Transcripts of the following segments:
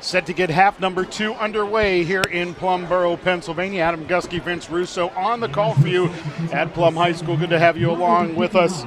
Set to get half number 2 underway here in Plumboro, Pennsylvania. Adam Gusky, Vince Russo on the call for you at Plum High School. Good to have you along with us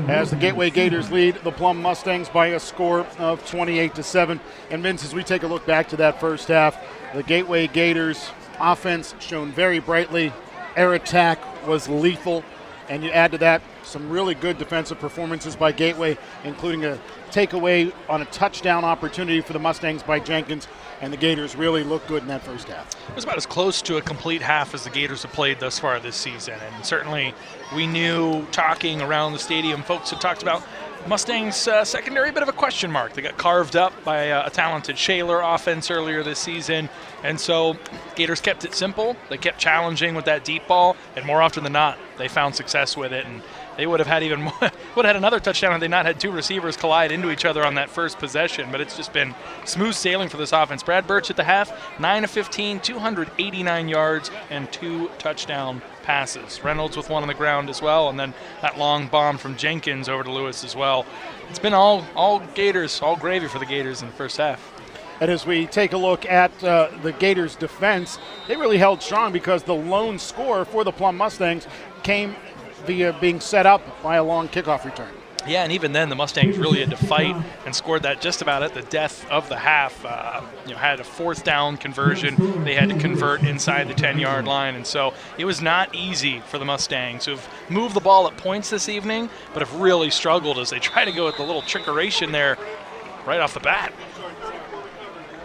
as the Gateway Gators lead the Plum Mustangs by a score of 28-7. And Vince, as we take a look back to that first half, the Gateway Gators offense shone very brightly. Air attack was lethal. And you add to that some really good defensive performances by Gateway, including a takeaway on a touchdown opportunity for the Mustangs by Jenkins, and the Gators really looked good in that first half. It was about as close to a complete half as the Gators have played thus far this season, and certainly we knew, talking around the stadium, folks had talked about Mustangs secondary, a bit of a question mark. They got carved up by a talented Shaler offense earlier this season, and so Gators kept it simple. They kept challenging with that deep ball, and more often than not, they found success with it. And they would have had even more, would have had another touchdown had they not had two receivers collide into each other on that first possession. But it's just been smooth sailing for this offense. Brad Birch at the half, 9 of 15, 289 yards, and 2 touchdown passes. Reynolds with one on the ground as well, and then that long bomb from Jenkins over to Lewis as well. It's been all Gators, all gravy for the Gators in the first half. And as we take a look at the Gators' defense, they really held strong because the lone score for the Plum Mustangs came via being set up by a long kickoff return. Yeah, and even then the Mustangs really had to fight and scored that just about at the death of the half. Had a 4th down conversion. They had to convert inside the 10-yard line, and so it was not easy for the Mustangs, who've moved the ball at points this evening, but have really struggled as they try to go with the little trickeration there right off the bat.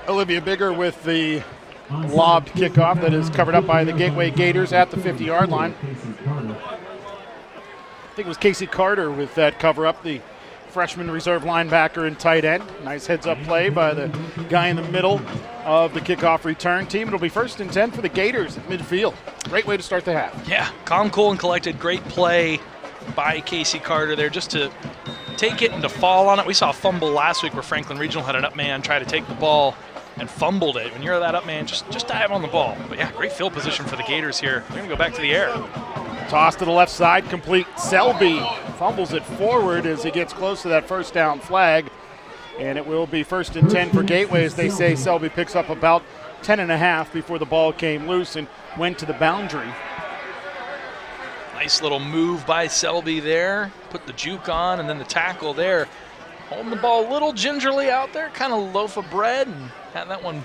Olivia Bigger with the lobbed kickoff that is covered up by the Gateway Gators at the 50-yard line. I think it was Casey Carter with that cover up, the freshman reserve linebacker and tight end. Nice heads-up play by the guy in the middle of the kickoff return team. It'll be 1st and 10 for the Gators at midfield. Great way to start the half. Yeah, calm, cool, and collected. Great play by Casey Carter there just to take it and to fall on it. We saw a fumble last week where Franklin Regional had an up man try to take the ball and fumbled it. When you're that up man, just dive on the ball. But yeah, great field position for the Gators here. They're going to go back to the air. Toss to the left side, complete. Selby fumbles it forward as he gets close to that first down flag. And it will be 1st and 10 for Gateway, as they say Selby picks up about 10.5 before the ball came loose and went to the boundary. Nice little move by Selby there. Put the juke on, and then the tackle there. Holding the ball a little gingerly out there, kind of loaf of bread, and had that one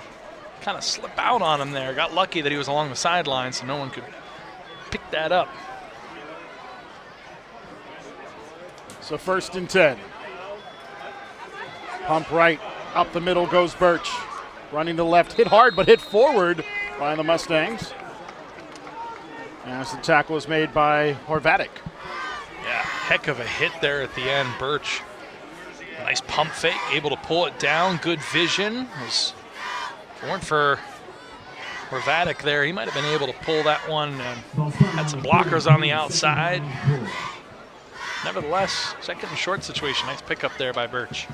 kind of slip out on him there. Got lucky that he was along the sideline so no one could pick that up. So 1st and 10. Pump right, up the middle goes Birch. Running to the left, hit hard but hit forward by the Mustangs. As the tackle is made by Horvatic. Yeah, heck of a hit there at the end. Birch, a nice pump fake, able to pull it down. Good vision. If it weren't for Horvatic there, he might have been able to pull that one. Had some blockers on the outside. Nevertheless, 2nd and short situation. Nice pickup there by Birch.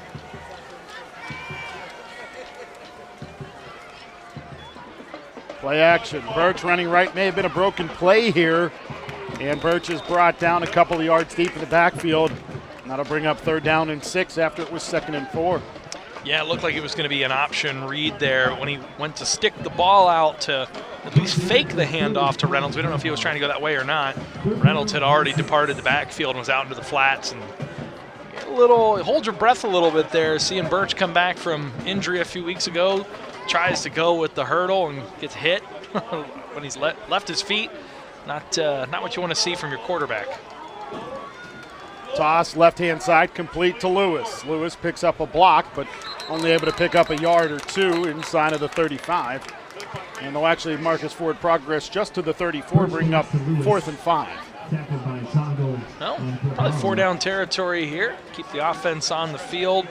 Play action. Birch running right. May have been a broken play here. And Birch is brought down a couple of yards deep in the backfield. And that'll bring up 3rd down and 6 after it was 2nd and 4. Yeah, it looked like it was going to be an option read there when he went to stick the ball out to at least fake the handoff to Reynolds. We don't know if he was trying to go that way or not. Reynolds had already departed the backfield and was out into the flats. And hold your breath a little bit there, seeing Birch come back from injury a few weeks ago. Tries to go with the hurdle and gets hit when he's left his feet. Not what you want to see from your quarterback. Toss left-hand side, complete to Lewis. Lewis picks up a block, but only able to pick up a yard or 2 inside of the 35. And they'll actually mark his forward progress just to the 34, bringing up 4th and 5. Well, probably 4-down territory here. Keep the offense on the field.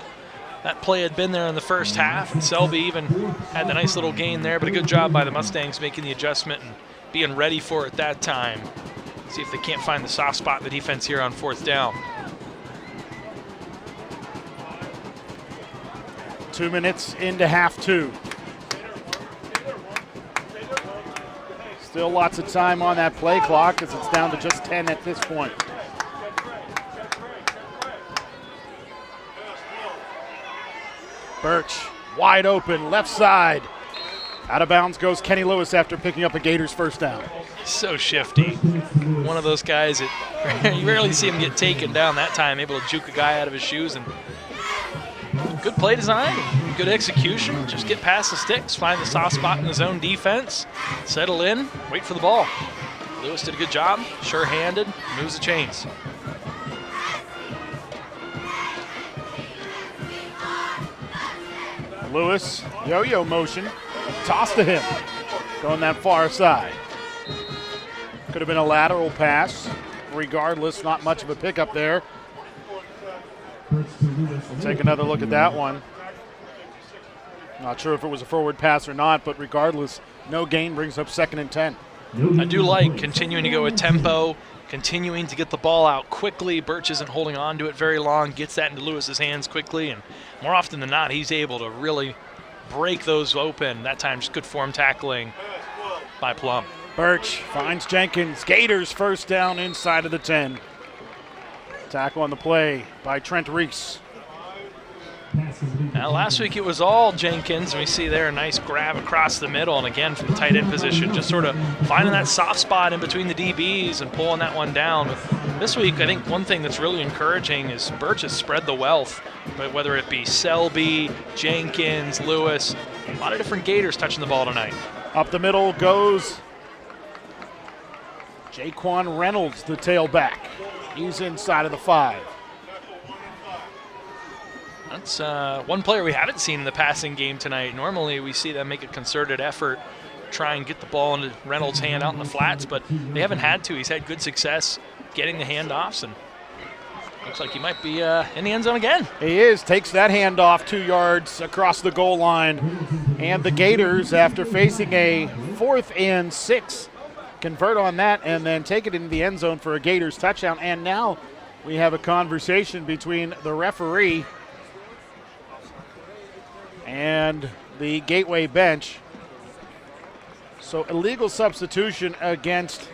That play had been there in the first half, and Selby even had the nice little gain there, but a good job by the Mustangs making the adjustment and being ready for it that time. See if they can't find the soft spot in the defense here on 4th down. 2 minutes into half 2. Still lots of time on that play clock as it's down to just 10 at this point. Birch wide open, left side. Out of bounds goes Kenny Lewis after picking up a Gators first down. So shifty. One of those guys that you rarely see him get taken down that time, able to juke a guy out of his shoes. And good play design, good execution. Just get past the sticks, find the soft spot in the zone defense, settle in, wait for the ball. Lewis did a good job, sure-handed, moves the chains. Lewis, yo-yo motion, toss to him, going that far side. Could have been a lateral pass. Regardless, not much of a pickup there. We'll take another look at that one. Not sure if it was a forward pass or not, but regardless, no gain brings up 2nd and 10. I do like continuing to go with tempo, continuing to get the ball out quickly. Birch isn't holding on to it very long, gets that into Lewis's hands quickly, and more often than not, he's able to really break those open. That time, just good form tackling by Plum. Birch finds Jenkins. Gators first down inside of the 10. Tackle on the play by Trent Reese. Now, last week it was all Jenkins, and we see there a nice grab across the middle, and again from the tight end position, just sort of finding that soft spot in between the DBs and pulling that one down. This week, I think one thing that's really encouraging is Birch has spread the wealth, but whether it be Selby, Jenkins, Lewis, a lot of different Gators touching the ball tonight. Up the middle goes Jaquan Reynolds, the tailback. He's inside of the 5. That's one player we haven't seen in the passing game tonight. Normally we see them make a concerted effort, try and get the ball into Reynolds' hand out in the flats, but they haven't had to. He's had good success getting the handoffs, and looks like he might be in the end zone again. He is, takes that handoff 2 yards across the goal line. And the Gators, after facing a 4th and 6, convert on that and then take it into the end zone for a Gators touchdown. And now we have a conversation between the referee and the Gateway bench. So illegal substitution against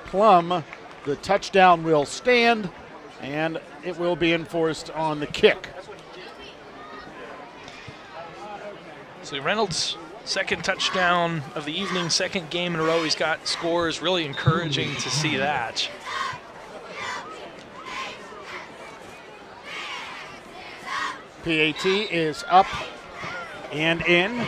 Plum. The touchdown will stand, and it will be enforced on the kick. So Reynolds' second touchdown of the evening, second game in a row he's got scores. Really encouraging to see that. PAT is up and in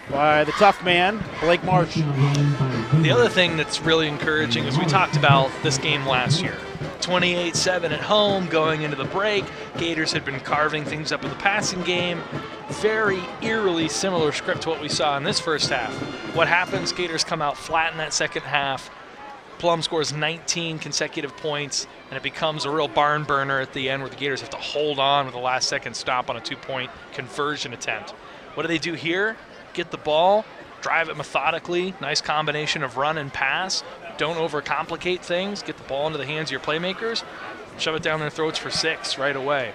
by the tough man, Blake Marsh. The other thing that's really encouraging is we talked about this game last year. 28-7 at home, going into the break. Gators had been carving things up in the passing game. Very eerily similar script to what we saw in this first half. What happens? Gators come out flat in that second half. Plum scores 19 consecutive points, and it becomes a real barn burner at the end where the Gators have to hold on with a last-second stop on a 2-point conversion attempt. What do they do here? Get the ball, drive it methodically, nice combination of run and pass. Don't overcomplicate things. Get the ball into the hands of your playmakers. Shove it down their throats for 6 right away.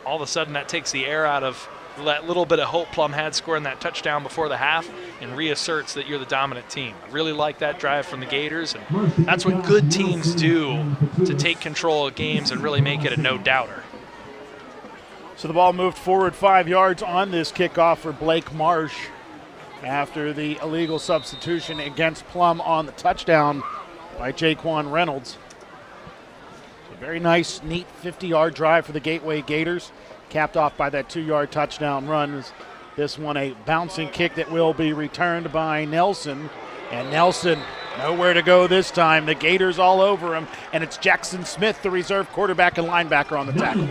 All of a sudden, that takes the air out of that little bit of hope Plum had scoring that touchdown before the half and reasserts that you're the dominant team. I really like that drive from the Gators, and that's what good teams do to take control of games and really make it a no-doubter. So the ball moved forward 5 yards on this kickoff for Blake Marsh after the illegal substitution against Plum on the touchdown by Jaquan Reynolds. A very nice, neat 50-yard drive for the Gateway Gators, capped off by that 2-yard touchdown run. This one a bouncing kick that will be returned by Nelson. And Nelson, nowhere to go this time. The Gators all over him, and it's Jackson Smith, the reserve quarterback and linebacker on the tackle.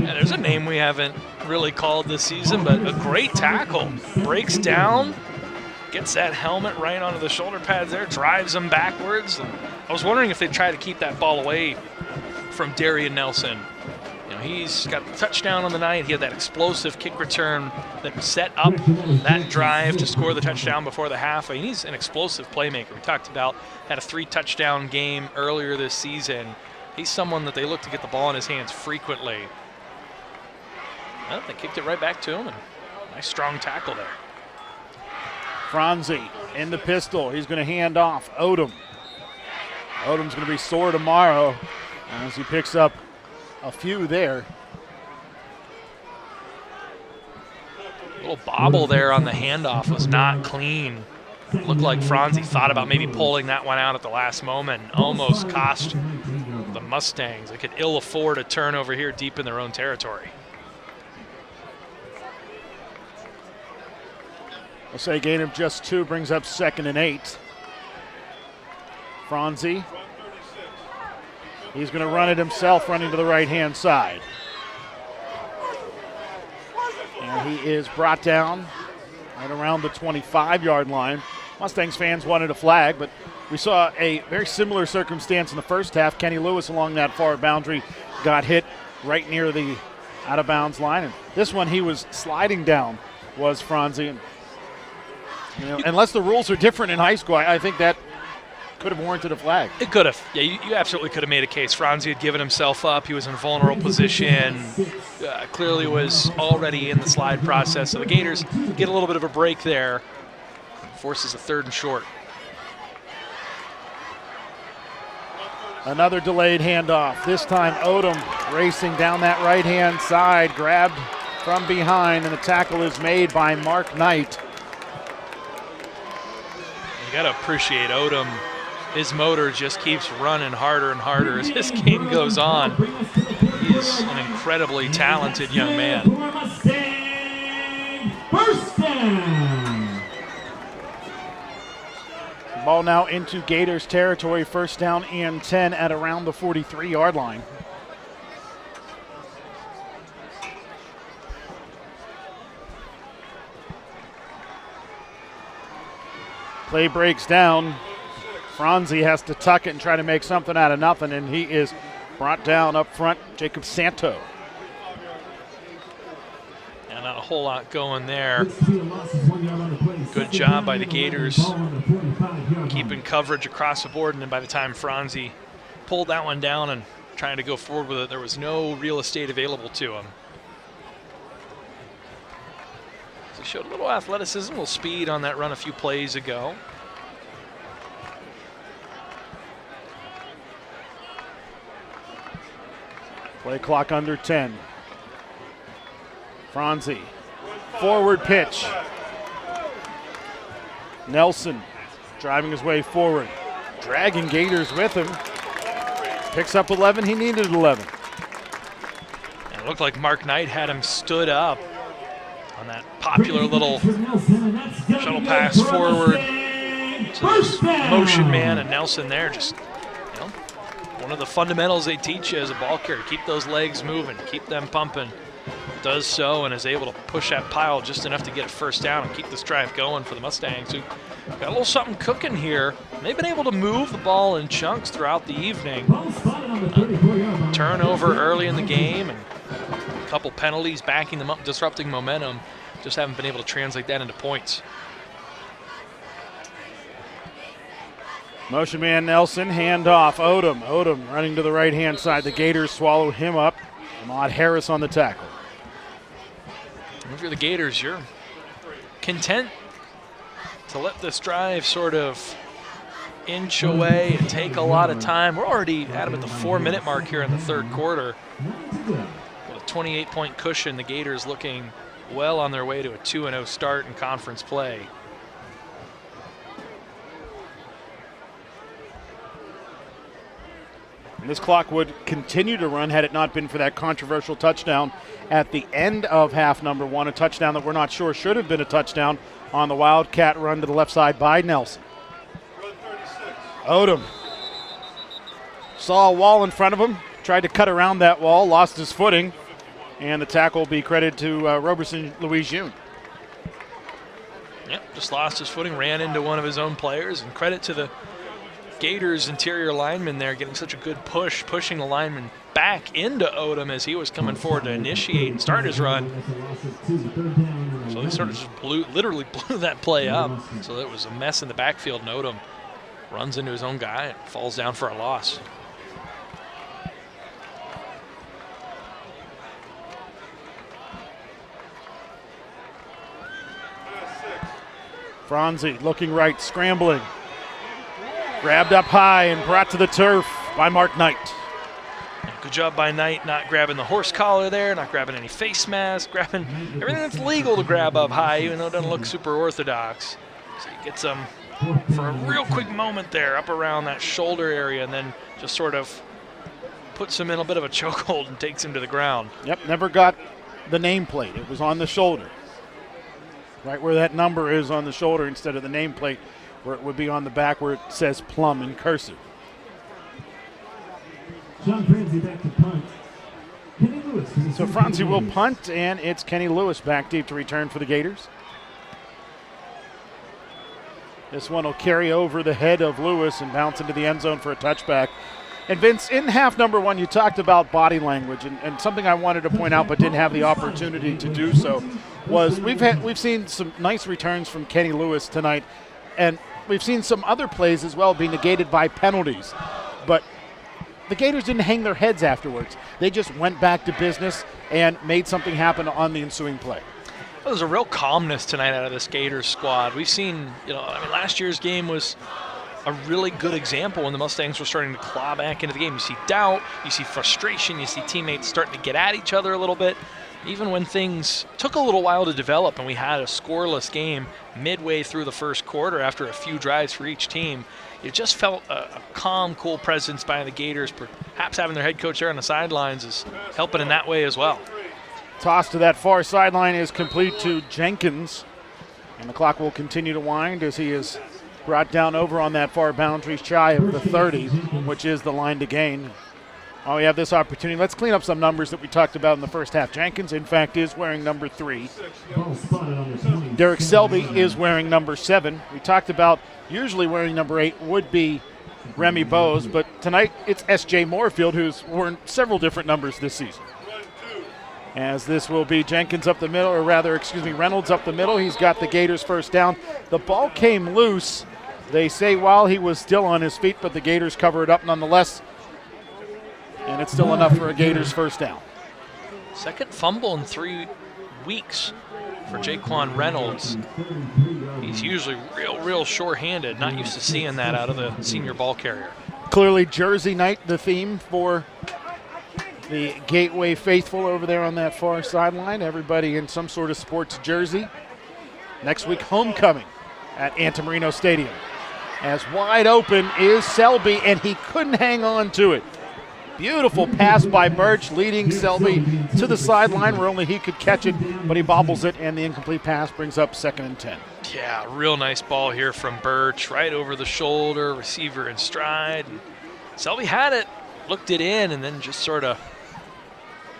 Yeah, there's a name we haven't really called this season, but a great tackle. Breaks down, gets that helmet right onto the shoulder pads there, drives him backwards. And I was wondering if they'd try to keep that ball away from Darian Nelson. You know, he's got the touchdown on the night. He had that explosive kick return that set up that drive to score the touchdown before the half. I mean, he's an explosive playmaker. We talked about had a 3-touchdown game earlier this season. He's someone that they look to get the ball in his hands frequently. Well, they kicked it right back to him, and nice strong tackle there. Franzi in the pistol. He's going to hand off Odom. Odom's going to be sore tomorrow as he picks up a few there. A little little bobble there on the handoff was not clean. Looked like Franzi thought about maybe pulling that one out at the last moment and almost cost the Mustangs. They could ill afford a turnover here deep in their own territory. We'll say gain of just 2 brings up 2nd and 8. Franzi. He's going to run it himself, running to the right-hand side. And he is brought down right around the 25-yard line. Mustangs fans wanted a flag, but we saw a very similar circumstance in the first half. Kenny Lewis along that far boundary got hit right near the out-of-bounds line. And this one he was sliding down was Franzi. And, you know, unless the rules are different in high school, I think that could have warranted a flag. It could have. Yeah, you absolutely could have made a case. Franzi had given himself up. He was in a vulnerable position. Clearly was already in the slide process. So the Gators get a little bit of a break there. Forces a 3rd and short. Another delayed handoff. This time Odom racing down that right-hand side, grabbed from behind, and the tackle is made by Mark Knight. You got to appreciate Odom. His motor just keeps running harder and harder as this game goes on. He's an incredibly talented young man. First down. Ball now into Gators territory, 1st down and 10 at around the 43-yard line. Play breaks down. Franzi has to tuck it and try to make something out of nothing, and he is brought down up front, Jacob Santo. Yeah, not a whole lot going there. Good job by the Gators keeping coverage across the board, and then by the time Franzi pulled that one down and trying to go forward with it, there was no real estate available to him. So he showed a little athleticism, a little speed on that run a few plays ago. Play clock under 10. Franzi, forward pitch. Nelson driving his way forward, dragging Gators with him. Picks up 11, he needed 11. And it looked like Mark Knight had him stood up on that popular little shuttle pass forward. So motion man and Nelson there, just, you know, one of the fundamentals they teach you as a ball carrier. Keep those legs moving, keep them pumping. Does so and is able to push that pile just enough to get a 1st down and keep this drive going for the Mustangs, who got a little something cooking here. They've been able to move the ball in chunks throughout the evening. Turnover early in the game and a couple penalties backing them up, disrupting momentum. Just haven't been able to translate that into points. Motion man Nelson, handoff, Odom. Odom running to the right-hand side. The Gators swallow him up. Ahmad Harris on the tackle. If you're the Gators, you're content to let this drive sort of inch away and take a lot of time. We're already at the 4-minute mark here in the 3rd quarter. With a 28-point cushion, the Gators looking well on their way to a 2-0 start in conference play. And this clock would continue to run had it not been for that controversial touchdown at the end of half number 1, a touchdown that we're not sure should have been a touchdown on the Wildcat run to the left side by Nelson. Odom saw a wall in front of him, tried to cut around that wall, lost his footing, and the tackle will be credited to Roberson Louis June. Yep, just lost his footing, ran into one of his own players, and credit to the Gators interior lineman there getting such a good push, pushing the lineman back into Odom as he was coming forward to initiate and start his run. So they sort of just literally blew that play up. So it was a mess in the backfield, and Odom runs into his own guy and falls down for a loss. Franzi looking right, scrambling. Grabbed up high and brought to the turf by Mark Knight. Good job by Knight not grabbing the horse collar there, not grabbing any face masks, grabbing everything that's legal to grab up high, even though it doesn't look super orthodox. So he gets him for a real quick moment there up around that shoulder area, and then just sort of puts him in a bit of a chokehold and takes him to the ground. Yep, never got the nameplate. It was on the shoulder. Right where that number is on the shoulder instead of the nameplate, where it would be on the back where it says Plum in cursive. John Francie back to punt. Kenny Lewis. So Francie will punt, and it's Kenny Lewis back deep to return for the Gators. This one will carry over the head of Lewis and bounce into the end zone for a touchback. And Vince, in half number one, you talked about body language, and something I wanted to point out but didn't have the opportunity to do so was we've seen some nice returns from Kenny Lewis tonight, and we've seen some other plays as well be negated by penalties. But the Gators didn't hang their heads afterwards. They just went back to business and made something happen on the ensuing play. Well, there's a real calmness tonight out of this Gators squad. We've seen, last year's game was a really good example when the Mustangs were starting to claw back into the game. You see doubt, you see frustration, you see teammates starting to get at each other a little bit. Even when things took a little while to develop and we had a scoreless game midway through the first quarter after a few drives for each team, it just felt a calm, cool presence by the Gators. Perhaps having their head coach there on the sidelines is helping in that way as well. Toss to that far sideline is complete to Jenkins, and the clock will continue to wind as he is brought down over on that far boundary shy of the 30, which is the line to gain. While we have this opportunity, let's clean up some numbers that we talked about in the first half. Jenkins, in fact, is wearing number 3. Derek Selby is wearing number 7. We talked about usually wearing number 8 would be Remy Bowes, but tonight it's S.J. Moorfield, who's worn several different numbers this season. As this will be Jenkins up the middle, or rather, Reynolds up the middle. He's got the Gators first down. The ball came loose, they say, while he was still on his feet, but the Gators cover it up nonetheless. And it's still enough for a Gators first down. Second fumble in 3 weeks for Jaquan Reynolds. He's usually real sure-handed. Not used to seeing that out of the senior ball carrier. Clearly Jersey night, the theme for the Gateway faithful over there on that far sideline. Everybody in some sort of sports jersey. Next week, homecoming at Antamarino Stadium. As wide open is Selby, and he couldn't hang on to it. Beautiful pass by Birch, leading Selby to the sideline where only he could catch it, but he bobbles it, and the incomplete pass brings up 2nd and 10. Yeah, real nice ball here from Birch, right over the shoulder, receiver in stride. Selby had it, looked it in, and then just sort of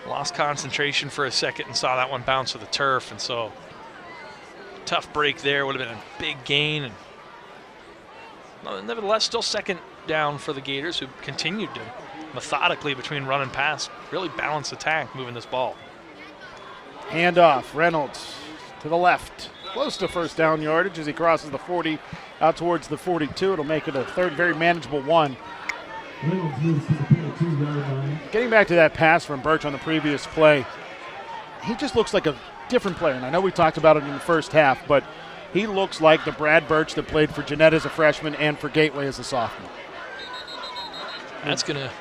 lost concentration for a second and saw that one bounce to the turf, and so tough break there. Would have been a big gain, and nevertheless still 2nd down for the Gators, who continued to methodically between run and pass really balanced attack moving this ball. Hand off, Reynolds to the left, close to first down yardage as he crosses the 40 out towards the 42. It'll make it a third very manageable one. Getting back to that pass from Birch on the previous play, he just looks like a different player, and I know we talked about it in the first half, but he looks like the Brad Birch that played for Jeanette as a freshman and for Gateway as a sophomore. That's going to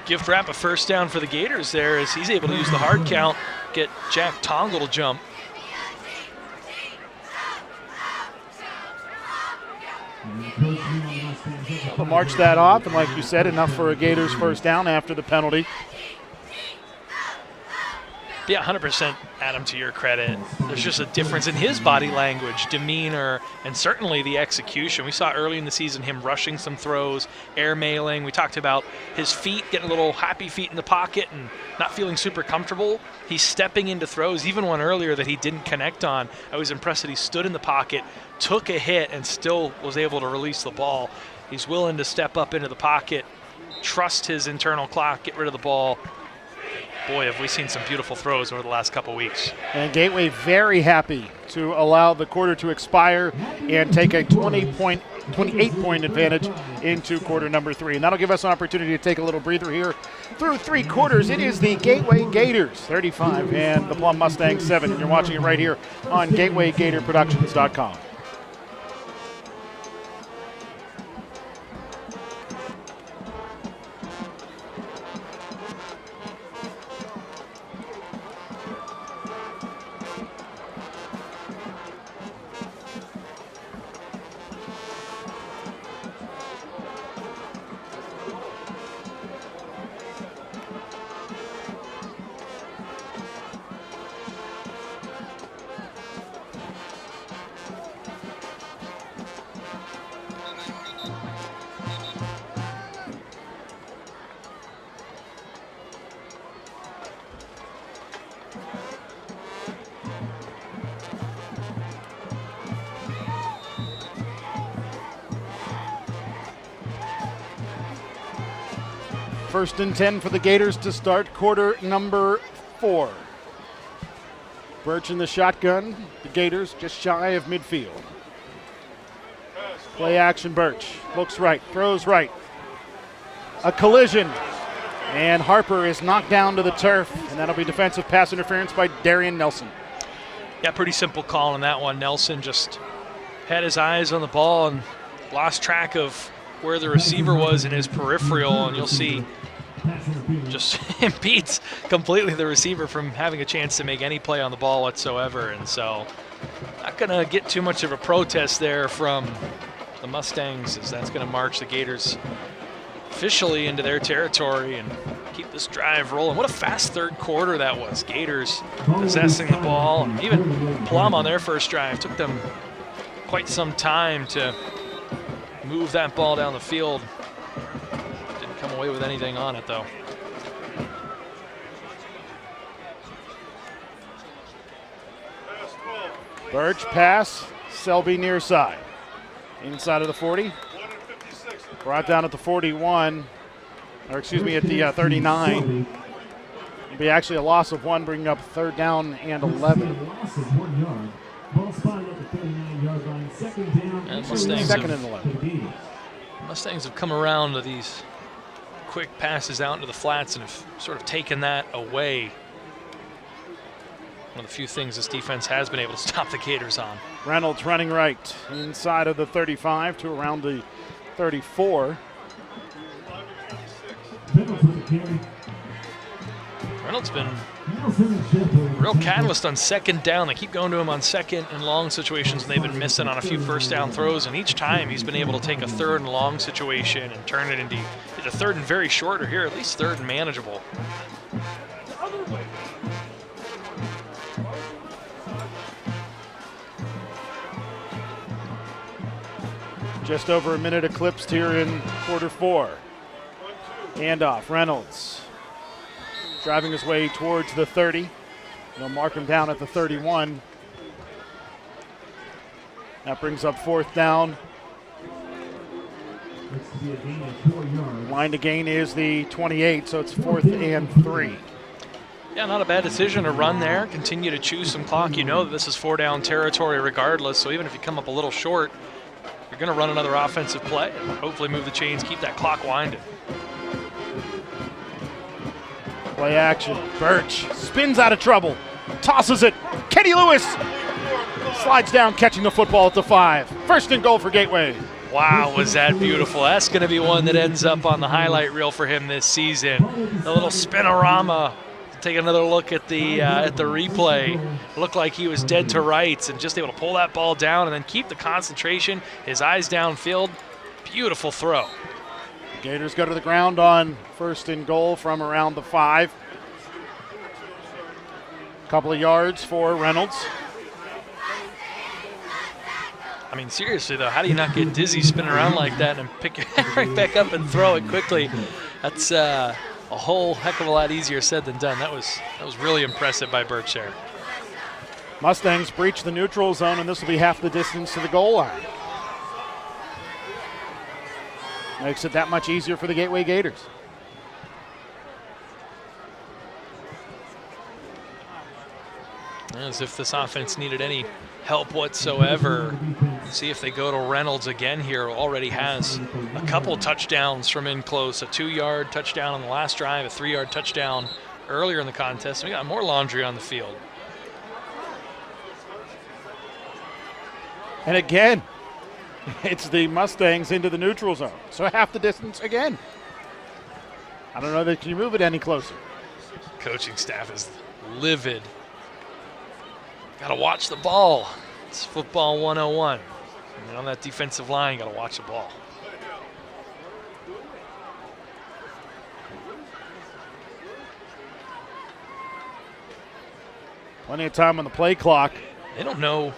gift wrap a first down for the Gators there as he's able to use the hard count, get Jack Tongle to jump. They'll march that off, and like you said, enough for a Gators first down after the penalty. Yeah, 100%, Adam, to your credit. There's just a difference in his body language, demeanor, and certainly the execution. We saw early in the season him rushing some throws, airmailing. We talked about his feet, getting a little happy feet in the pocket and not feeling super comfortable. He's stepping into throws, even one earlier that he didn't connect on. I was impressed that he stood in the pocket, took a hit, and still was able to release the ball. He's willing to step up into the pocket, trust his internal clock, get rid of the ball. Boy, have we seen some beautiful throws over the last couple weeks. And Gateway very happy to allow the quarter to expire and take a 28-point advantage into quarter number 3. And that'll give us an opportunity to take a little breather here. Through 3 quarters, it is the Gateway Gators 35 and the Plum Mustangs 7. And you're watching it right here on GatewayGatorProductions.com. First and 10 for the Gators to start quarter number 4. Birch in the shotgun. The Gators just shy of midfield. Play action Birch. Looks right, throws right. A collision. And Harper is knocked down to the turf, and that'll be defensive pass interference by Darian Nelson. Yeah, pretty simple call on that one. Nelson just had his eyes on the ball and lost track of where the receiver was in his peripheral, and you'll see just impedes completely the receiver from having a chance to make any play on the ball whatsoever. And so not going to get too much of a protest there from the Mustangs, as that's going to march the Gators officially into their territory and keep this drive rolling. What a fast third quarter that was. Gators possessing the ball, and even Plum on their first drive took them quite some time to move that ball down the field. Didn't come away with anything on it, though. Birch pass, Selby near side. Inside of the 40. Brought down at the 41, or excuse me, at the 39. It'll be actually a loss of 1, bringing up third down and 11. Loss of 1 yard. Ball spotted at the 39-yard line. Second down. And Mustangs Second and 11. Mustangs have come around to these quick passes out into the flats and have sort of taken that away. One of the few things this defense has been able to stop the Gators on. Reynolds running right inside of the 35 to around the 34. Reynolds been a real catalyst on second down. They keep going to him on second and long situations, and they've been missing on a few first down throws, and each time he's been able to take a third and long situation and turn it into a third and very short, or here at least third and manageable. Just over a minute eclipsed here in quarter 4. Handoff, Reynolds driving his way towards the 30. They'll mark him down at the 31. That brings up fourth down. Line to gain is the 28, so it's 4th and 3. Yeah, not a bad decision to run there. Continue to chew some clock. You know that this is 4-down territory regardless, so even if you come up a little short, you're going to run another offensive play and hopefully move the chains, keep that clock winding. Play action. Birch spins out of trouble, tosses it. Kenny Lewis slides down, catching the football at the 5. First and goal for Gateway. Wow, was that beautiful. That's going to be one that ends up on the highlight reel for him this season. The little spinorama. Take another look at the replay. It looked like he was dead to rights and just able to pull that ball down and then keep the concentration, his eyes downfield. Beautiful throw. Gators go to the ground on first and goal from around the 5. Couple of yards for Reynolds. I mean, seriously, though, how do you not get dizzy spinning around like that and pick your head right back up and throw it quickly? That's a whole heck of a lot easier said than done. That was really impressive by Birch there. Mustangs breach the neutral zone, and this will be half the distance to the goal line. Makes it that much easier for the Gateway Gators. As if this offense needed any help whatsoever. See if they go to Reynolds again here. Already has a couple touchdowns from in close. A 2-yard touchdown on the last drive, a 3-yard touchdown earlier in the contest. We got more laundry on the field. And again, it's the Mustangs into the neutral zone. So half the distance again. I don't know that can you move it any closer. Coaching staff is livid. Got to watch the ball. It's football 101. And on that defensive line, got to watch the ball. Plenty of time on the play clock. They don't know.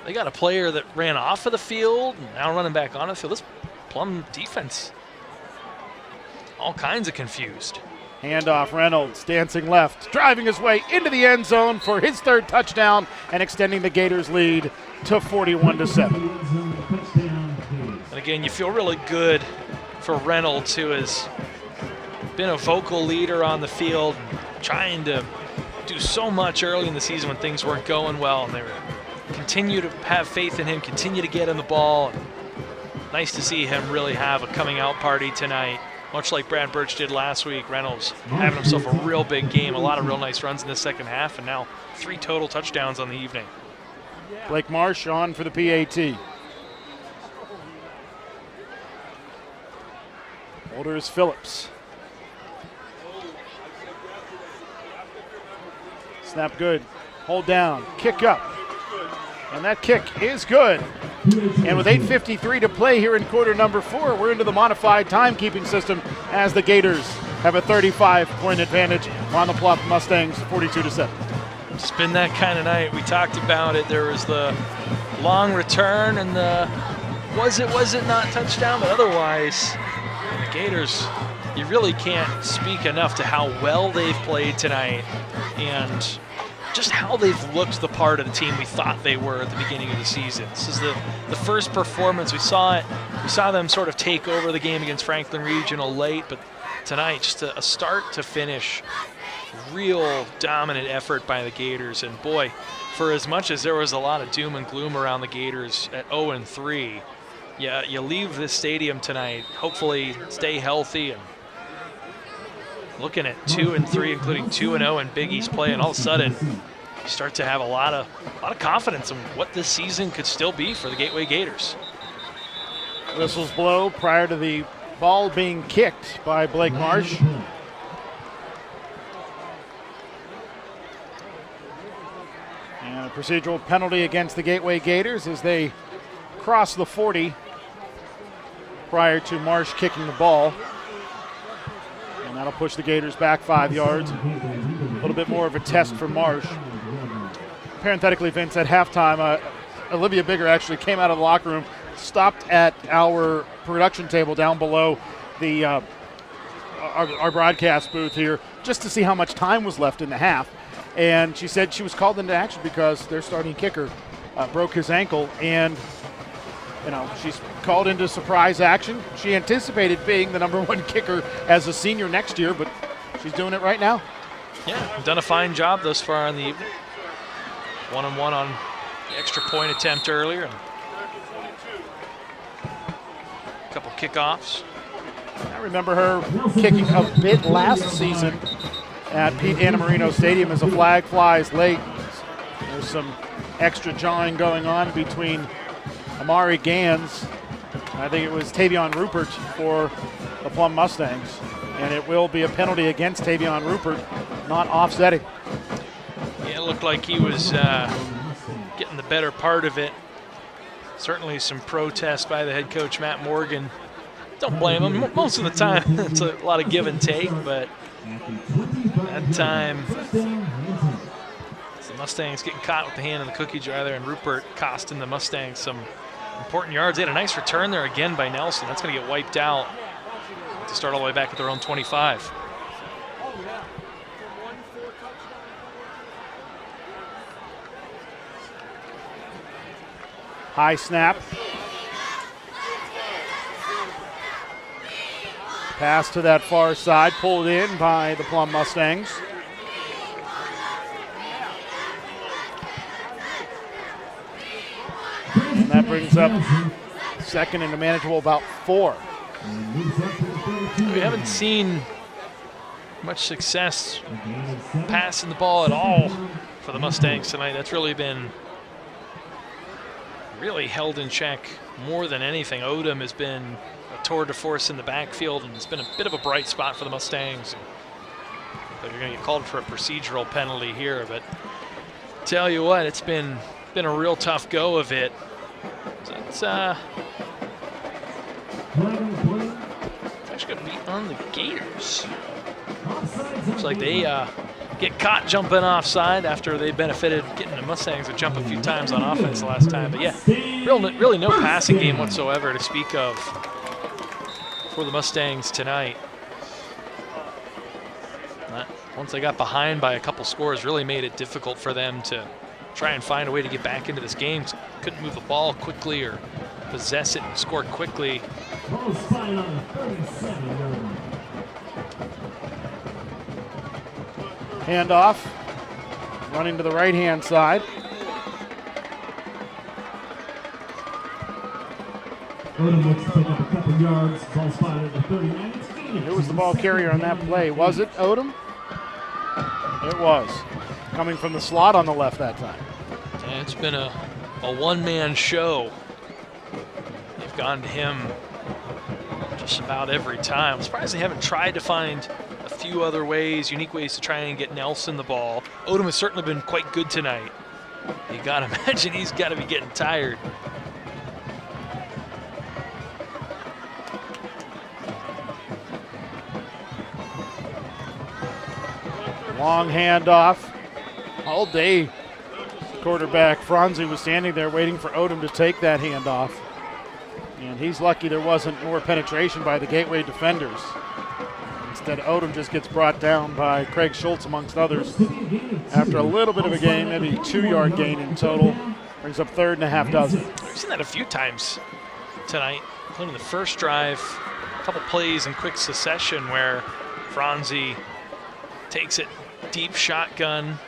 They got a player that ran off of the field and now running back on the field. This Plum defense, all kinds of confused. Handoff, Reynolds dancing left, driving his way into the end zone for his 3rd touchdown and extending the Gators' lead to 41-7. And again, you feel really good for Reynolds, who has been a vocal leader on the field, trying to do so much early in the season when things weren't going well, and they continue to have faith in him, continue to get him the ball. Nice to see him really have a coming out party tonight, much like Brad Birch did last week. Reynolds having himself a real big game, a lot of real nice runs in the second half, and now 3 total touchdowns on the evening. Blake Marsh on for the PAT. Holder is Phillips. Snap good. Hold down. Kick up. And that kick is good. And with 8:53 to play here in quarter number 4, we're into the modified timekeeping system as the Gators have a 35-point advantage on the Plum Mustangs, 42-7. It's been that kind of night. We talked about it. There was the long return and the was it not touchdown, but otherwise, the Gators, you really can't speak enough to how well they've played tonight and just how they've looked the part of the team we thought they were at the beginning of the season. This is the first performance. We saw them sort of take over the game against Franklin Regional late, but tonight, just a start to finish, real dominant effort by the Gators. And boy, for as much as there was a lot of doom and gloom around the Gators at 0-3, yeah, you leave this stadium tonight, hopefully stay healthy, and looking at 2-3, including 2-0 in Big East play, and all of a sudden you start to have a lot of confidence in what this season could still be for the Gateway Gators. Whistles blow prior to the ball being kicked by Blake Marsh. And a procedural penalty against the Gateway Gators as they cross the 40 prior to Marsh kicking the ball. And that'll push the Gators back 5 yards. A little bit more of a test for Marsh. Parenthetically, Vince, at halftime, Olivia Bigger actually came out of the locker room, stopped at our production table down below the our broadcast booth here just to see how much time was left in the half. And she said she was called into action because their starting kicker broke his ankle, and she's called into surprise action. She anticipated being the #1 kicker as a senior next year, but she's doing it right now. Yeah, done a fine job thus far in the evening. 1-on-1 on the extra point attempt earlier, and a couple kickoffs. I remember her kicking a bit last season at Pete Annamarino Stadium as a flag flies late. There's some extra jawing going on between Amari Gans, I think it was Tavion Rupert for the Plum Mustangs, and it will be a penalty against Tavion Rupert, not offsetting. Yeah, it looked like he was getting the better part of it. Certainly some protest by the head coach, Matt Morgan. Don't blame him. Most of the time, it's a lot of give and take, but that time, the Mustangs getting caught with the hand in the cookie jar there, and Rupert costing the Mustangs some important yards. They had a nice return there again by Nelson. That's going to get wiped out to start all the way back at their own 25. High snap. Pass to that far side, pulled in by the Plum Mustangs. And that brings up second and a manageable about 4. We haven't seen much success passing the ball at all for the Mustangs tonight. That's really been held in check more than anything. Odom has been a tour de force in the backfield, and it's been a bit of a bright spot for the Mustangs. But you're going to get called for a procedural penalty here. But tell you what, it's been a real tough go of it. So it's actually going to be on the Gators. Looks like they get caught jumping offside after they benefited getting the Mustangs to jump a few times on offense the last time. But yeah, really no passing game whatsoever to speak of for the Mustangs tonight. Once they got behind by a couple scores, really made it difficult for them to try and find a way to get back into this game. Couldn't move the ball quickly or possess it and score quickly. Handoff, running to the right-hand side. Odom looks to pick up a couple yards. Ball spotted at the 39. Who was the ball carrier on that play? Was it Odom? It was. Coming from the slot on the left that time. Yeah, it's been a one-man show. They've gone to him just about every time. I'm surprised they haven't tried to find a few other ways, unique ways to try and get Nelson the ball. Odom has certainly been quite good tonight. You got to imagine he's got to be getting tired. Long handoff. All day, quarterback Franzi was standing there waiting for Odom to take that handoff. And he's lucky there wasn't more penetration by the Gateway defenders. Instead, Odom just gets brought down by Craig Schultz, amongst others. After a little bit of a gain, maybe 2-yard gain in total, brings up 3rd and a half dozen. We've seen that a few times tonight, including the first drive, a couple plays in quick succession where Franzi takes it deep shotgun.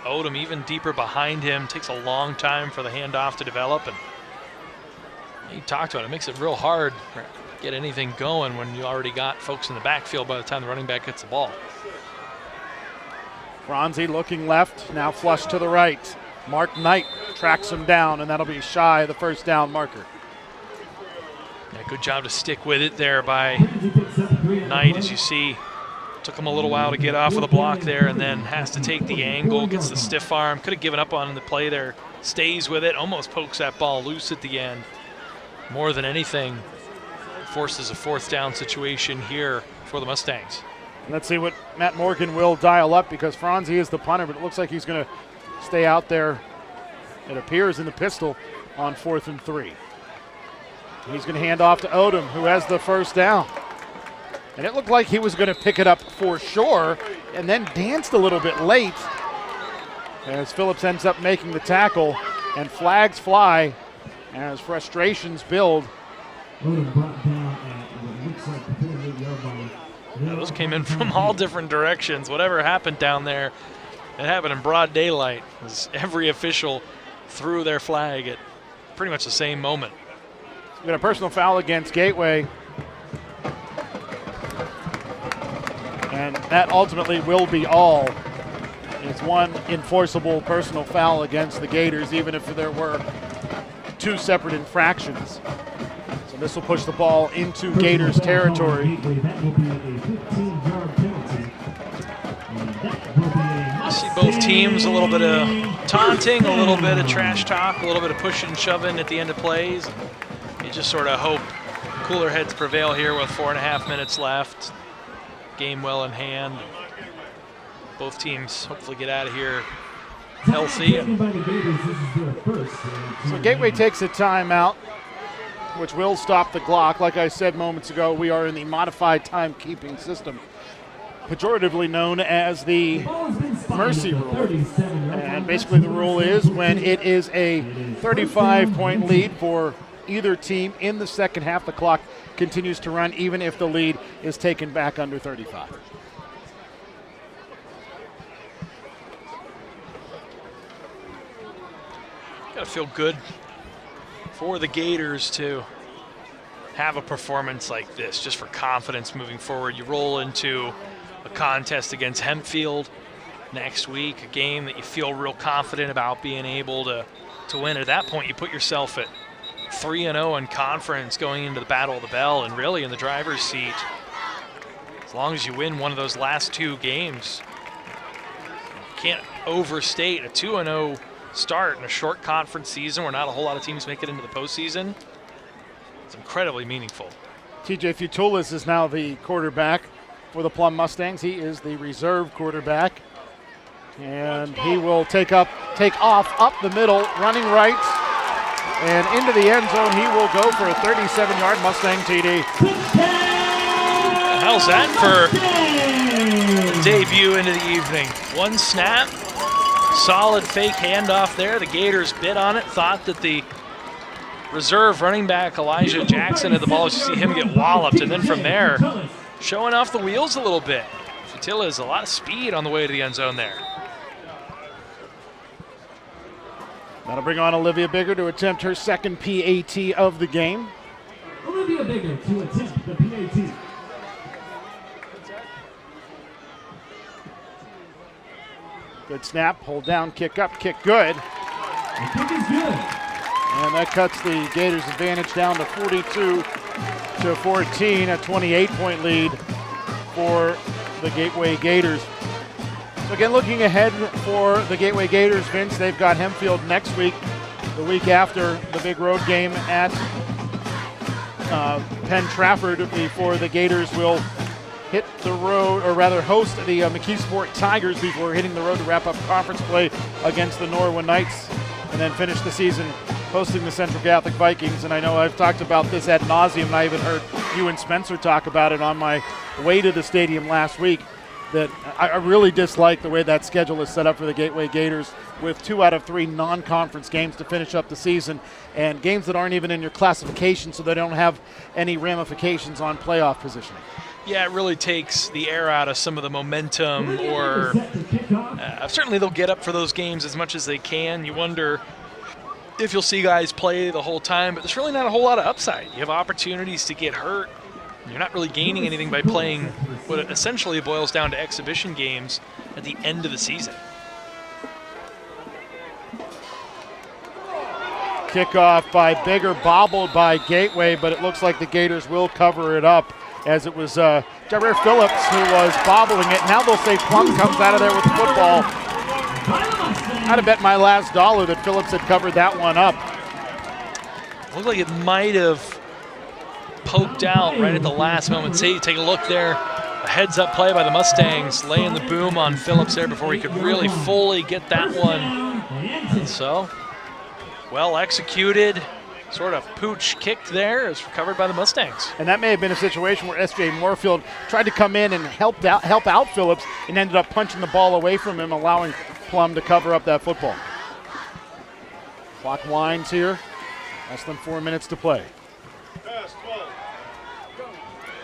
Odom even deeper behind him. Takes a long time for the handoff to develop. And he talked about it. It makes it real hard to get anything going when you already got folks in the backfield by the time the running back gets the ball. Franzi looking left, now flush to the right. Mark Knight tracks him down, and that'll be shy of the first down marker. Yeah, good job to stick with it there by Knight, as you see. Took him a little while to get off of the block there, and then has to take the angle, gets the stiff arm. Could have given up on the play there. Stays with it, almost pokes that ball loose at the end. More than anything, forces a 4th down situation here for the Mustangs. Let's see what Matt Morgan will dial up, because Franzi is the punter, but it looks like he's going to stay out there, it appears, in the pistol on 4th and 3. He's going to hand off to Odom, who has the first down. And it looked like he was going to pick it up for sure, and then danced a little bit late as Phillips ends up making the tackle, and flags fly as frustrations build. Odom brought down at what looks like the 48-yard line. Yeah, those came in from all different directions. Whatever happened down there, it happened in broad daylight. As every official threw their flag at pretty much the same moment. We got a personal foul against Gateway. And that ultimately will be all. It's one enforceable personal foul against the Gators, even if there were 2 separate infractions. So this will push the ball into Gators territory. That will be a 15-yard penalty. I see both teams, a little bit of taunting, a little bit of trash talk, a little bit of pushing and shoving at the end of plays. You just sort of hope cooler heads prevail here with 4.5 minutes left. Game well in hand. Both teams hopefully get out of here healthy. So Gateway takes a timeout, which will stop the clock. Like I said moments ago, we are in the modified timekeeping system, pejoratively known as the mercy rule. And basically the rule is when it is a 35-point lead for either team in the second half, the clock continues to run even if the lead is taken back under 35. Gotta feel good for the Gators to have a performance like this, just for confidence moving forward. You roll into a contest against Hempfield next week, a game that you feel real confident about being able to win. At that point, you put yourself at 3-0 in conference going into the Battle of the Bell, and really in the driver's seat. As long as you win one of those last 2 games, you can't overstate a 2-0 start in a short conference season where not a whole lot of teams make it into the postseason. It's incredibly meaningful. TJ Futulis is now the quarterback for the Plum Mustangs. He is the reserve quarterback, and he will take off up the middle, running right, and into the end zone. He will go for a 37-yard Mustang TD. How's that for a debut into the evening? One snap, solid fake handoff there. The Gators bit on it, thought that the reserve running back Elijah Jackson had the ball. You see him get walloped, and then from there, showing off the wheels a little bit. Tillis, a lot of speed on the way to the end zone there. That'll bring on Olivia Bigger to attempt her second PAT of the game. Olivia Bigger to attempt the PAT. Good snap, hold down, kick up, kick good. The kick is good. And that cuts the Gators' advantage down to 42-14, a 28-point lead for the Gateway Gators. So again, looking ahead for the Gateway Gators, Vince, they've got Hempfield next week, the week after the big road game at Penn Trafford, before the Gators will hit the road, or rather host the McKeesport Tigers before hitting the road to wrap up conference play against the Norwood Knights, and then finish the season hosting the Central Catholic Vikings. And I know I've talked about this ad nauseum, and I even heard you and Spencer talk about it on my way to the stadium last week, that I really dislike the way that schedule is set up for the Gateway Gators, with 2 out of 3 non-conference games to finish up the season, and games that aren't even in your classification, so they don't have any ramifications on playoff positioning. Yeah, it really takes the air out of some of the momentum, or certainly they'll get up for those games as much as they can. You wonder if you'll see guys play the whole time, but there's really not a whole lot of upside. You have opportunities to get hurt. You're not really gaining anything by playing what essentially boils down to exhibition games at the end of the season. Kickoff by Bigger, bobbled by Gateway, but it looks like the Gators will cover it up, as it was Javier Phillips who was bobbling it. Now they'll say Plum comes out of there with the football. I'd have bet my last dollar that Phillips had covered that one up. Looked like it might have poked out right at the last moment. Take a look there. A heads-up play by the Mustangs, laying the boom on Phillips there before he could really fully get that one. And so, well executed. Sort of pooch kicked there, is recovered by the Mustangs. And that may have been a situation where S.J. Moorfield tried to come in and help out Phillips, and ended up punching the ball away from him, allowing Plum to cover up that football. Clock winds here. Less than 4 minutes to play.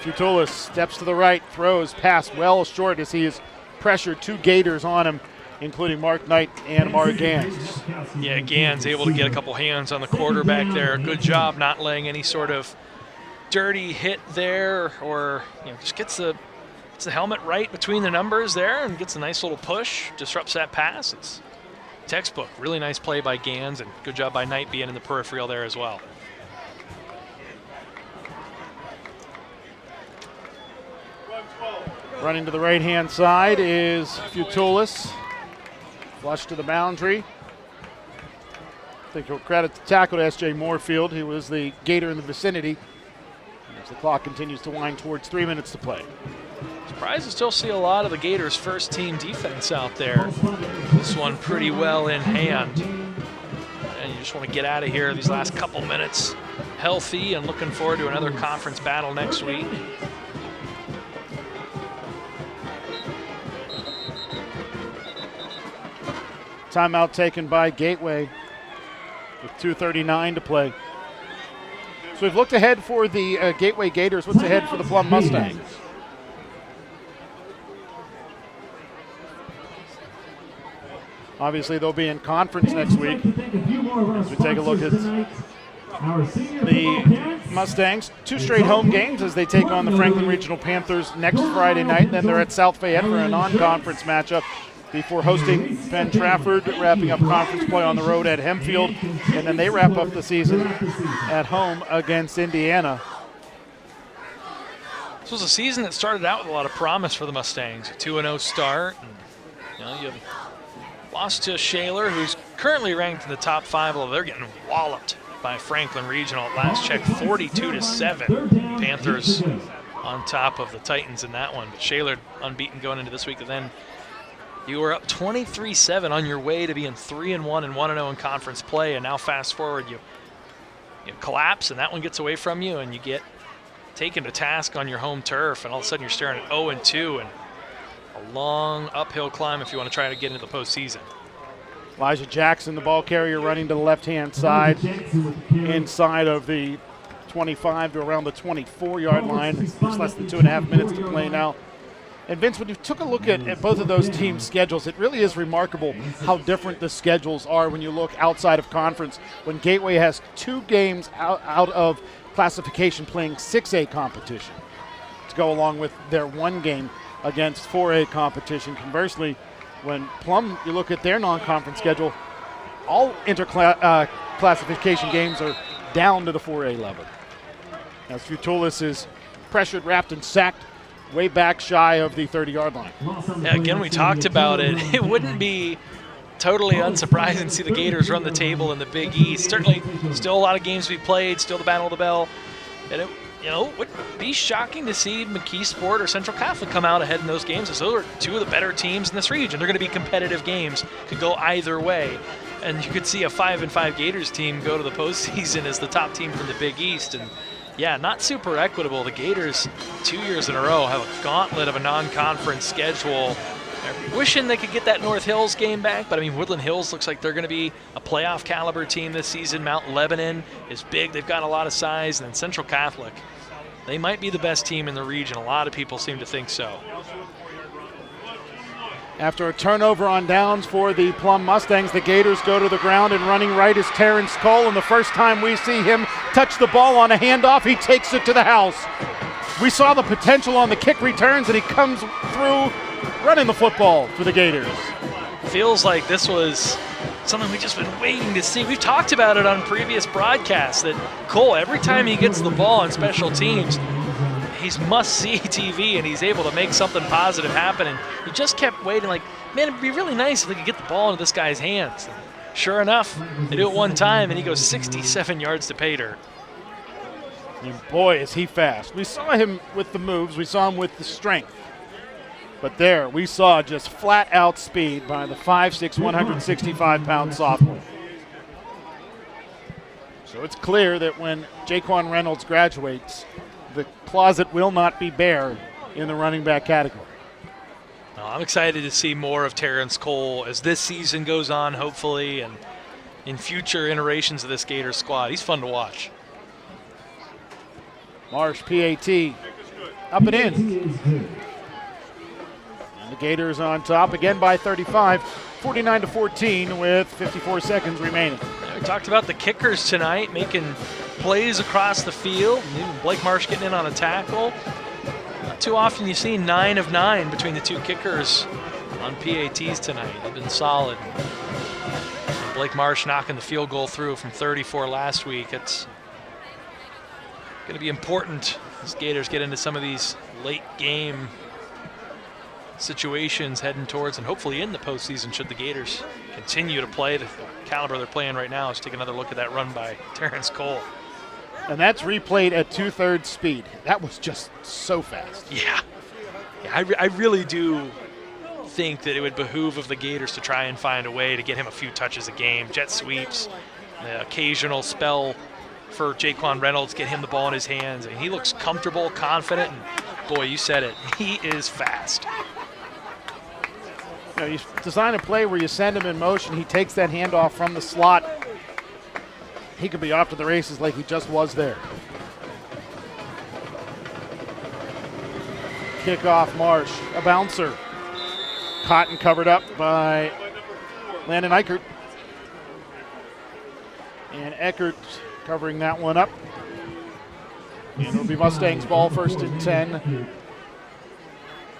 Futulis steps to the right, throws, pass well short as he is pressured. 2 Gators on him, including Mark Knight and Mark Gans. Yeah, Gans able to get a couple hands on the quarterback there. Good job not laying any sort of dirty hit there, or just gets the helmet right between the numbers there and gets a nice little push, disrupts that pass. It's textbook. Really nice play by Gans, and good job by Knight being in the peripheral there as well. Running to the right-hand side is Futulis. Flush to the boundary. I think he'll credit the tackle to S.J. Moorfield, who was the Gator in the vicinity, as the clock continues to wind towards 3 minutes to play. Surprised to still see a lot of the Gators' first-team defense out there. This one pretty well in hand. And you just want to get out of here these last couple minutes healthy and looking forward to another conference battle next week. Timeout taken by Gateway with 2:39 to play. So we've looked ahead for the Gateway Gators. What's ahead for the Plum Mustangs? Obviously, they'll be in conference next week. As we take a look at the Mustangs, 2 straight home games as they take on the Franklin Regional Panthers next Friday night. Then they're at South Fayette for a non-conference matchup before hosting Penn Trafford, wrapping up conference play on the road at Hempfield, and then they wrap up the season at home against Indiana. This was a season that started out with a lot of promise for the Mustangs. A 2-0 start. And, you lost to Shaler, who's currently ranked in the top 5, although they're getting walloped by Franklin Regional at last check, 42-7. Panthers on top of the Titans in that one, but Shaler unbeaten going into this week. And then you were up 23-7 on your way to being 3-1 and 1-0 in conference play, and now fast forward, you collapse, and that one gets away from you, and you get taken to task on your home turf, and all of a sudden you're staring at 0-2 and a long uphill climb if you want to try to get into the postseason. Elijah Jackson, the ball carrier, running to the left-hand side, inside of the 25 to around the 24-yard line. There's less than 2.5 minutes to play now And Vince, when you took a look at both of those teams' schedules, it really is remarkable how different the schedules are when you look outside of conference. When Gateway has 2 games out of classification playing 6A competition to go along with their 1 game against 4A competition. Conversely, when Plum, you look at their non-conference schedule, all classification games are down to the 4A level. As Futulis is pressured, wrapped, and sacked way back shy of the 30-yard line. Yeah, again, we talked about it. It wouldn't be totally unsurprising to see the Gators run the table in the Big East. Certainly still a lot of games we played, still the Battle of the Bell. And it would be shocking to see McKeesport or Central Catholic come out ahead in those games, as those are 2 of the better teams in this region. They're going to be competitive games, could go either way. And you could see a 5-5 Gators team go to the postseason as the top team from the Big East. And yeah, not super equitable. The Gators, 2 years in a row, have a gauntlet of a non-conference schedule. They're wishing they could get that North Hills game back, but I mean, Woodland Hills looks like they're going to be a playoff caliber team this season. Mount Lebanon is big. They've got a lot of size. And then Central Catholic, they might be the best team in the region. A lot of people seem to think so. After a turnover on downs for the Plum Mustangs, the Gators go to the ground, and running right is Terrence Cole. And the first time we see him touch the ball on a handoff, he takes it to the house. We saw the potential on the kick returns, and he comes through running the football for the Gators. Feels like this was something we've just been waiting to see. We've talked about it on previous broadcasts that Cole, every time he gets the ball on special teams, he's must-see TV, and he's able to make something positive happen. And he just kept waiting like, man, it'd be really nice if they could get the ball into this guy's hands. And sure enough, they do it one time, and he goes 67 yards to pay dirt. And boy, is he fast. We saw him with the moves. We saw him with the strength. But there, we saw just flat-out speed by the 5'6", 165-pound sophomore. So it's clear that when Jaquan Reynolds graduates, the closet will not be bare in the running back category. I'm excited to see more of Terrence Cole as this season goes on, hopefully, and in future iterations of this Gator squad. He's fun to watch. Marsh, PAT, up and in. And the Gators on top again by 35, 49-14 with 54 seconds remaining. We talked about the kickers tonight making plays across the field. Even Blake Marsh getting in on a tackle. Not too often you see 9 of 9 between the 2 kickers on PATs tonight. They've been solid. And Blake Marsh knocking the field goal through from 34 last week. It's going to be important as Gators get into some of these late game situations heading towards, and hopefully in the postseason, should the Gators continue to play the caliber they're playing right now. Let's take another look at that run by Terrence Cole. And that's replayed at 2/3 speed. That was just so fast. Yeah, I really do think that it would behoove of the Gators to try and find a way to get him a few touches a game. Jet sweeps, the occasional spell for Jaquan Reynolds, get him the ball in his hands. I mean, he looks comfortable, confident, and boy, you said it, he is fast. You know, you design a play where you send him in motion, he takes that handoff from the slot. He could be off to the races like he just was there. Kickoff, Marsh, a bouncer. Caught and covered up by Landon Eichert. And Eckert covering that one up. And it'll be Mustangs ball, 1st and 10.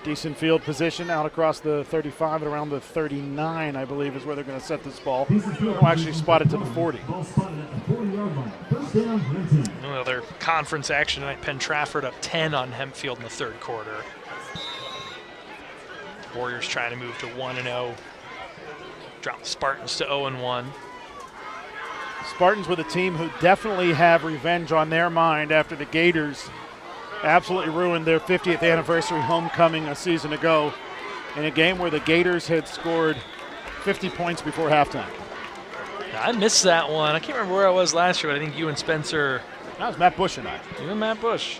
Decent field position out across the 35 and around the 39, I believe, is where they're going to set this ball. They'll actually spot it to the 40. Another conference action tonight. Penn Trafford up 10 on Hempfield in the 3rd quarter. Warriors trying to move to 1-0. Drop the Spartans to 0-1. Spartans with a team who definitely have revenge on their mind after the Gators absolutely ruined their 50th anniversary homecoming a season ago in a game where the Gators had scored 50 points before halftime. I missed that one. I can't remember where I was last year, but I think you and Spencer. That was Matt Bush and I. You and Matt Bush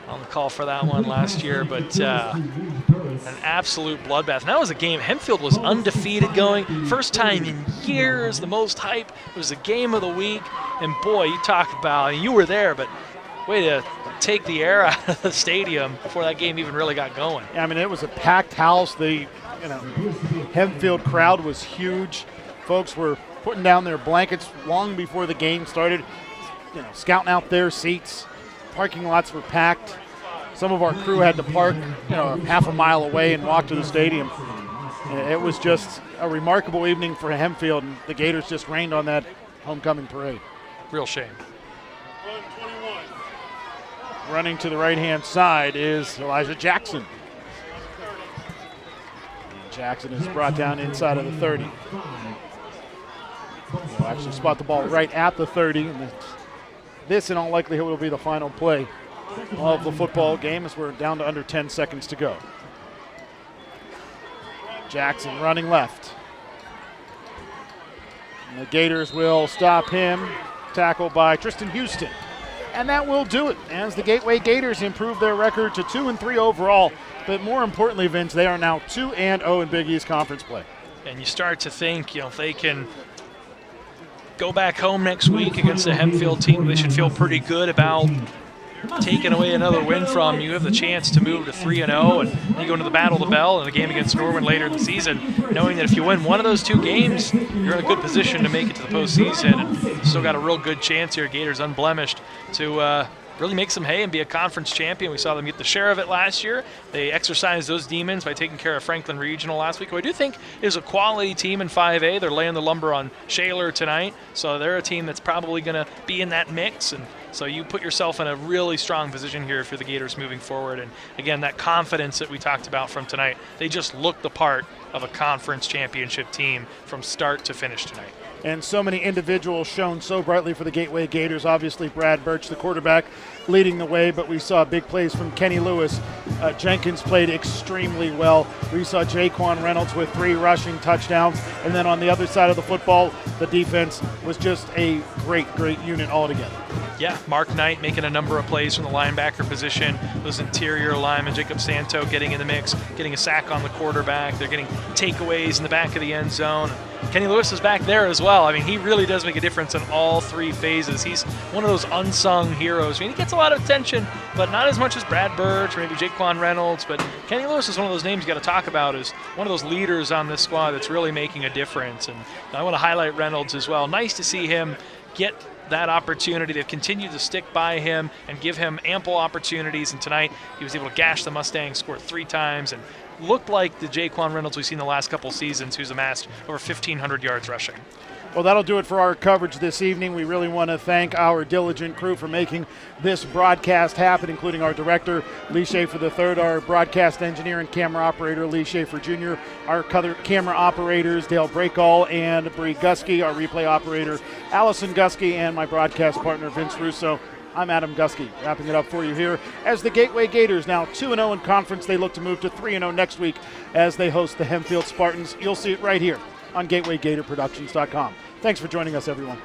on the call for that one last year, but an absolute bloodbath. And that was a game. Hempfield was undefeated going. First time in years, the most hype. It was the game of the week. And boy, you talk about, and you were there, but way to take the air out of the stadium before that game even really got going. I mean, it was a packed house. The Hempfield crowd was huge. Folks were putting down their blankets long before the game started, scouting out their seats. Parking lots were packed. Some of our crew had to park, half a mile away and walk to the stadium. It was just a remarkable evening for Hempfield, and the Gators just rained on that homecoming parade. Real shame. Running to the right-hand side is Elijah Jackson. And Jackson is brought down inside of the 30. He'll actually spot the ball right at the 30. And this, in all likelihood, will be the final play of the football game as we're down to under 10 seconds to go. Jackson running left. And the Gators will stop him. Tackled by Tristan Houston. And that will do it as the Gateway Gators improve their record to 2-3 overall. But more importantly, Vince, they are now 2-0 in Big East Conference play. And you start to think, if they can go back home next week against the Hempfield team, they should feel pretty good about taking away another win from you. Have the chance to move to 3-0 and then go into the Battle of the Bell and the game against Norman later in the season, knowing that if you win one of those 2 games, you're in a good position to make it to the postseason, and still got a real good chance here, Gators unblemished, to really make some hay and be a conference champion. We saw them get the share of it last year. They exercised those demons by taking care of Franklin Regional last week, who I do think is a quality team in 5A. They're laying the lumber on Shaler tonight, so they're a team that's probably going to be in that mix. And so you put yourself in a really strong position here for the Gators moving forward. And again, that confidence that we talked about from tonight, they just look the part of a conference championship team from start to finish tonight. And so many individuals shone so brightly for the Gateway Gators. Obviously, Brad Birch, the quarterback, leading the way, but we saw big plays from Kenny Lewis. Jenkins played extremely well. We saw Jaquan Reynolds with 3 rushing touchdowns. And then on the other side of the football, the defense was just a great unit altogether. Yeah, Mark Knight making a number of plays from the linebacker position. Those interior linemen, Jacob Santo getting in the mix, getting a sack on the quarterback. They're getting takeaways in the back of the end zone. Kenny Lewis is back there as well. I mean, he really does make a difference in all 3 phases. He's one of those unsung heroes. I mean, he gets a lot of attention, but not as much as Brad Birch or maybe Jaquan Reynolds. But Kenny Lewis is one of those names you got to talk about as one of those leaders on this squad that's really making a difference. And I want to highlight Reynolds as well. Nice to see him get that opportunity. They've continued to stick by him and give him ample opportunities. And tonight he was able to gash the Mustangs, scored 3 times, and looked like the Jaquan Reynolds we've seen the last couple seasons, who's amassed over 1,500 yards rushing. Well, that'll do it for our coverage this evening. We really want to thank our diligent crew for making this broadcast happen, including our director, Lee Schaefer III, our broadcast engineer and camera operator, Lee Schaefer Jr., our camera operators, Dale Breakall and Bree Gusky, our replay operator, Allison Gusky, and my broadcast partner, Vince Russo. I'm Adam Gusky, wrapping it up for you here as the Gateway Gators, now 2-0 in conference. They look to move to 3-0 next week as they host the Hempfield Spartans. You'll see it right here on GatewayGatorProductions.com. Thanks for joining us, everyone.